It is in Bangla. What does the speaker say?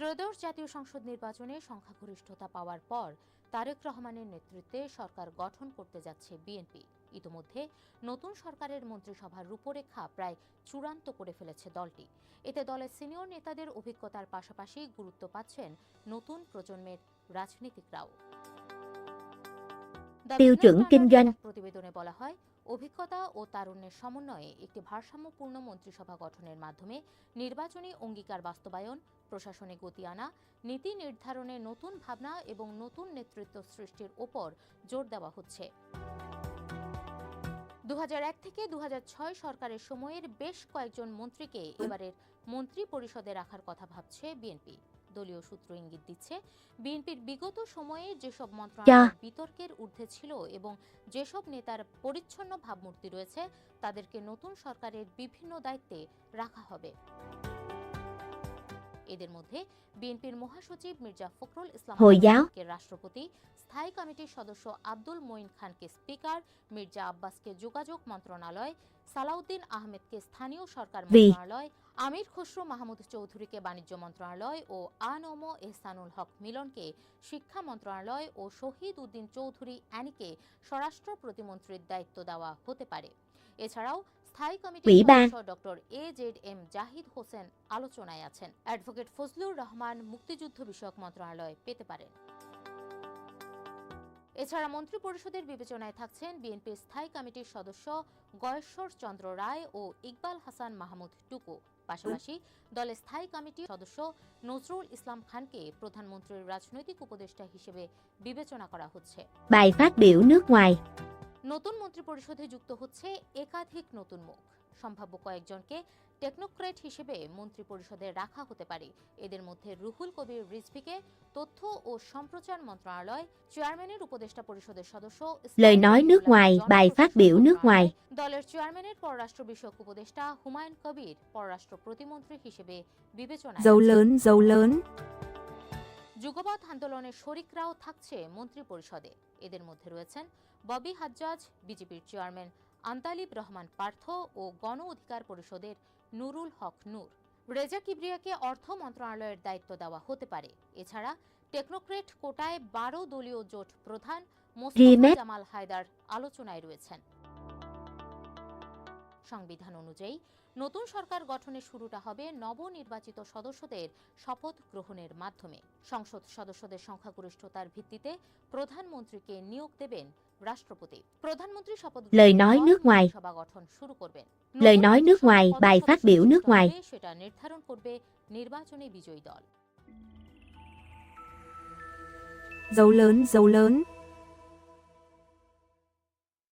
ত্রয়োদশ জাতীয় সংসদ নির্বাচনে সংখ্যাগরিষ্ঠতা পাওয়ার পর তারেক রহমানের নেতৃত্বে সরকার গঠন করতে যাচ্ছে বিএনপি। ইতোমধ্যে নতুন সরকারের মন্ত্রিসভার রূপরেখা প্রায় চূড়ান্ত করে ফেলেছে দলটি। এতে দলের সিনিয়র নেতাদের অভিজ্ঞতার পাশাপাশি গুরুত্ব পাচ্ছেন নতুন প্রজন্মের রাজনীতিকরাও। প্রতিবেদনে বলা হয়, অভিজ্ঞতা ও তারুণ্যের সমন্বয়ে একটি ভারসাম্যপূর্ণ মন্ত্রিসভা গঠনের মাধ্যমে নির্বাচনী অঙ্গীকার বাস্তবায়ন, প্রশাসনে গতি আনা, নীতি নির্ধারণে নতুন ভাবনা এবং নতুন নেতৃত্ব সৃষ্টির ওপর জোর দেওয়া হচ্ছে। 2001 থেকে 2006 সরকারের সময়ের বেশ কয়েকজন মন্ত্রীকে এবারের মন্ত্রী পরিষদে রাখার কথা ভাবছে বিএনপি। দলীয় সূত্র ইঙ্গিত দিচ্ছে, বিএনপির বিগত সময়ে যেসব মন্ত্রণালয় বিতর্কের ঊর্ধ্বে ছিল এবং যেসব নেতার পরিচ্ছন্ন ভাবমূর্তি রয়েছে তাদেরকে নতুন সরকারের বিভিন্ন দায়িত্বে রাখা হবে। এদের মধ্যে বিএনপির মহাসচিব মির্জা ফখরুল ইসলামকে রাষ্ট্রপতি, স্থায়ী কমিটির সদস্য আব্দুল মঈন খানকে স্পিকার, মির্জা আব্বাসকে যোগাযোগ মন্ত্রণালয়, সালাউদ্দিন আহমেদকে স্থানীয় সরকার মন্ত্রণালয়, আমির খসরু মাহমুদ চৌধুরীকে বাণিজ্য মন্ত্রণালয় ও আনম এহসানুল হক মিলনকে শিক্ষা মন্ত্রণালয় ও শহীদ উদ্দিন চৌধুরী অ্যানিকে স্বরাষ্ট্র প্রতিমন্ত্রীর দায়িত্ব দেওয়া হতে পারে। এছাড়াও স্থায়ী কমিটির সদস্য ডক্টর AZM জাহিদ হোসেন আলোচনায় আছেন। অ্যাডভোকেট ফজলুর রহমান মুক্তিযুদ্ধ বিষয়ক মন্ত্রণালয় পেতে পারেন। এছাড়া মন্ত্রী পরিষদের বিবেচনায় থাকছেন বিএনপির স্থায়ী কমিটির সদস্য গয়েশ্বর চন্দ্র রায় ও ইকবাল হাসান মাহমুদ টুকু। পাশাপাশি দলের স্থায়ী কমিটির সদস্য নজরুল ইসলাম খানকে প্রধানমন্ত্রীর রাজনৈতিক উপদেষ্টা হিসেবে বিবেচনা করা হচ্ছে। নতুন মন্ত্রী পরিষদে যুক্ত হচ্ছে একাধিক নতুন মুখ। সম্ভাব্য কয়েকজনকে টেকনোক্রেট হিসেবে মন্ত্রী পরিষদে রাখা হতে পারে। এদের মধ্যে রুহুল কবির রিজভীকে তথ্য ও সম্প্রচার মন্ত্রণালয়, চেয়ারম্যানের উপদেষ্টা পরিষদের সদস্য, দলের চেয়ারম্যানের পররাষ্ট্র বিষয়ক উপদেষ্টা হুমায়ুন কবির পররাষ্ট্র প্রতিমন্ত্রী হিসেবে বিবেচনায়। যুগপৎ আন্দোলনের শরিকরাও থাকছে মন্ত্রী পরিষদে। এদের মধ্যে রয়েছেন ববি হাজ্জাজ, বিজেপির চেয়ারম্যান আন্তালিব রহমান পার্থ ও গণ অধিকার পরিষদের নুরুল হক নূর। রেজা কিবরিয়াকে অর্থ মন্ত্রণালয়ের দায়িত্ব দেওয়া হতে পারে। এছাড়া টেকনোক্রেট কোটায় 12 দলীয় জোট প্রধান মোস্তফা জামাল হায়দার আলোচনায় রয়েছেন। সংবিধান অনুযায়ী নতুন সরকার গঠনের শুরুটা হবে নবনির্বাচিত সদস্যদের শপথ গ্রহণের মাধ্যমে। সংসদ সদস্যদের সংখ্যাগরিষ্ঠতার ভিত্তিতে প্রধানমন্ত্রীকে নিয়োগ দেবেন রাষ্ট্রপতি। প্রধানমন্ত্রী শপথ সভা গঠন শুরু করবেন। সেটা নির্ধারণ করবে নির্বাচনে বিজয়ী দল।